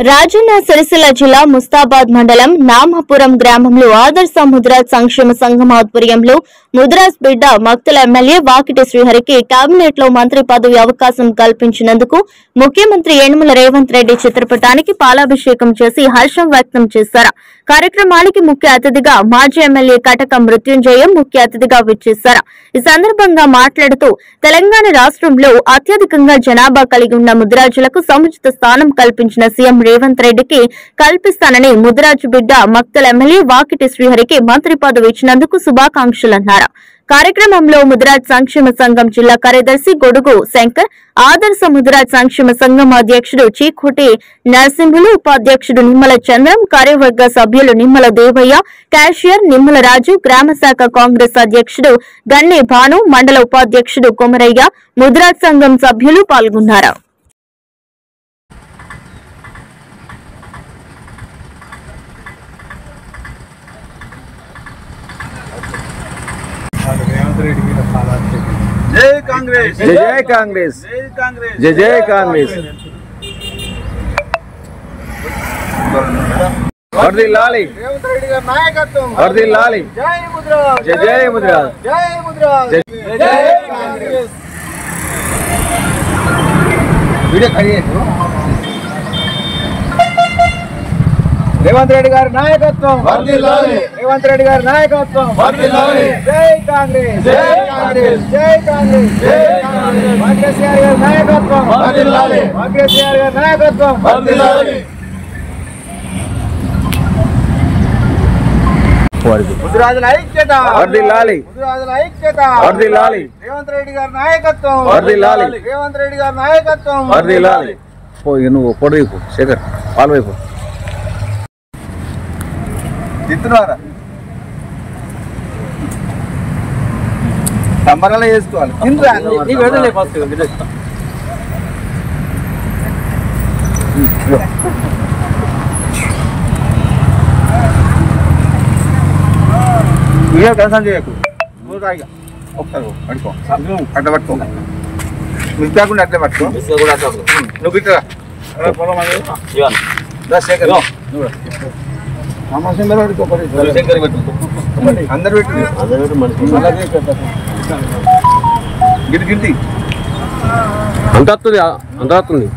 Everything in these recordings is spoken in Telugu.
రాజన్న సిరిసిల్ల జిల్లా ముస్తాబాద్ మండలం నామపురం గ్రామంలో ఆదర్శ ముద్రాజ్ సంక్షేమ సంఘం ఆధ్వర్యంలో ముద్రాజ్ బిడ్డ మక్తల ఎమ్మెల్యే వాకిటి శ్రీహరికి కేబినెట్ లో మంత్రి పదవి అవకాశం కల్పించినందుకు ముఖ్యమంత్రి యనమల రేవంత్ రెడ్డి చిత్రపటానికి పాలాభిషేకం చేసి హర్షం వ్యక్తం చేశారు. కార్యక్రమానికి ముఖ్య అతిథిగా మాజీ ఎమ్మెల్యే కటక మృత్యుంజయం ముఖ్య అతిథిగా విచ్చేశారు. ఈ సందర్భంగా మాట్లాడుతూ తెలంగాణ రాష్ట్రంలో అత్యధికంగా జనాభా కలిగి ఉన్న ముద్రాజులకు సముచిత స్థానం కల్పించిన సీఎం రేవంత్ రెడ్డికి కల్పిస్తానని ముద్రాజు బిడ్డ మక్తల్ ఎమ్మెల్యే వాకిటి శ్రీహరికి మంత్రి పదవి ఇచ్చినందుకు శుభాకాంక్షలన్నారు. కార్యక్రమంలో ముద్రాజ్ సంక్షేమ సంఘం జిల్లా కార్యదర్శి గొడుగు శంకర్, ఆదర్శ ముద్రాజ్ సంక్షేమ సంఘం అధ్యక్షుడు చీకోటి నరసింహులు, ఉపాధ్యక్షుడు నిమ్మల చంద్రం, కార్యవర్గ సభ్యులు నిమ్మల దేవయ్య, క్యాషియర్ నిమ్మల రాజు, గ్రామ శాఖ కాంగ్రెస్ అధ్యక్షుడు గన్నె భాను, మండల ఉపాధ్యక్షుడు కొమరయ్య, ముద్రాజ్ సంఘం సభ్యులు పాల్గొన్నారు. जय कांग्रेस, जय कांग्रेस, जय कांग्रेस, जय जय कांग्रेस। वर्धिल्लाली रेवंत रेड्डी गारी नायकत्वं, वर्धिल्लाली जय मुद्राज, जय जय मुद्राज, जय मुद्राज, जय कांग्रेस। वीडियो खड़ी है रेवंत रेड्डी गारी नायकत्वं, वर्धिल्लाली रेवंत रेड्डी गारी नायकत्वं, वर्धिल्लाली जय कांग्रेस, जय कांग्रेस, जय कांग्रेस, जय कांग्रेस। कांग्रेस गारी नायकत्वं, वर्धिल्लाली कांग्रेस गारी नायकत्वं, वर्धिल्लाली ముద్రాజుల ఐక్యత, वर्धिल्लाली ముద్రాజుల ఐక్యత, वर्धिल्लाली రేవంత్ రెడ్డి గారి నాయకత్వం, वर्धिल्लाली రేవంత్ రెడ్డి గారి నాయకత్వం, वर्धिल्लाली నువ్వు పొడవైపు శేఖర్ పాల వైపు తిత్తున్నారా సంబరాలు చేసుకోవాలి. కన్సల్ట్ చేయకు, ఒకసారి పట్టుకో, అట్లా పట్టుకో, మిస్ కాకుండా అట్లే పట్టుకో, నువ్వు ఇట్లా శేఖర్ అందరు గిటి గిట్టి అంత వస్తుంది అంత వస్తుంది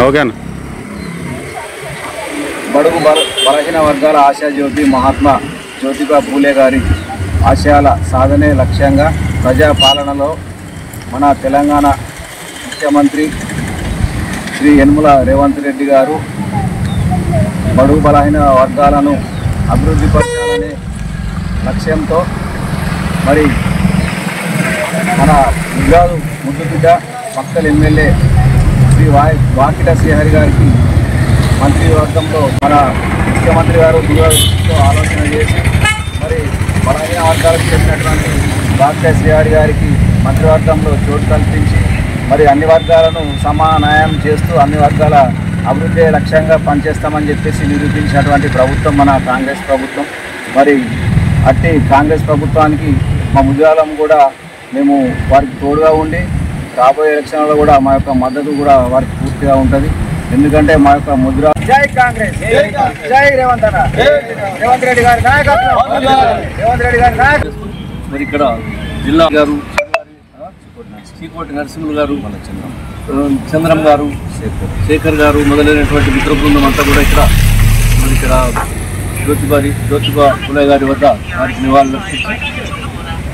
ఓకేనా. బడుగు బలహీన వర్గాల ఆశాజ్యోతి మహాత్మా జ్యోతిబా పూలే గారి ఆశయాల సాధనే లక్ష్యంగా ప్రజాపాలనలో మన తెలంగాణ ముఖ్యమంత్రి శ్రీ యనమల రేవంత్ రెడ్డి గారు బడుగు బలహీన వర్గాలను అభివృద్ధి పరచాలనే లక్ష్యంతో మరి మన ముద్రాజు ముద్దుబిడ్డ మక్తల్ ఎమ్మెల్యే శ్రీ వాకిట శ్రీహరి గారికి మంత్రివర్గంలో మన ముఖ్యమంత్రి గారు దూరదృష్టితో ఆలోచన చేసి మరి బలహీన వర్గాలకు చెప్పినటువంటి వాకిట శ్రీహరి గారికి మంత్రివర్గంలో చోటు కల్పించి మరి అన్ని వర్గాలను సమాన్యాయం చేస్తూ అన్ని వర్గాల అభివృద్ధి లక్ష్యంగా పనిచేస్తామని చెప్పేసి నిరూపించినటువంటి ప్రభుత్వం మన కాంగ్రెస్ ప్రభుత్వం. మరి అట్టి కాంగ్రెస్ ప్రభుత్వానికి మా ముద్రాలం కూడా మేము వారికి తోడుగా ఉండి రాబోయే ఎలక్షన్లలో కూడా మా యొక్క మద్దతు కూడా వారికి పూర్తిగా ఉంటుంది. ఎందుకంటే మా యొక్క ముద్ర జై కాంగ్రెస్, జై రేవంత్ అన్న, రేవంత్ రెడ్డి గారి నాయకత్వం, రేవంత్ రెడ్డి గారి నాయకత్వం. మరి ఇక్కడ జిల్లా గారు చీకోటి నరసింహులు గారు, చంద్రం గారు, శేఖర్ గారు మొదలైనటువంటి మిత్ర బృందం అంతా కూడా ఇక్కడ జ్యోతిబా పూలే గారి వద్ద వారికి నివాళులు అర్పించి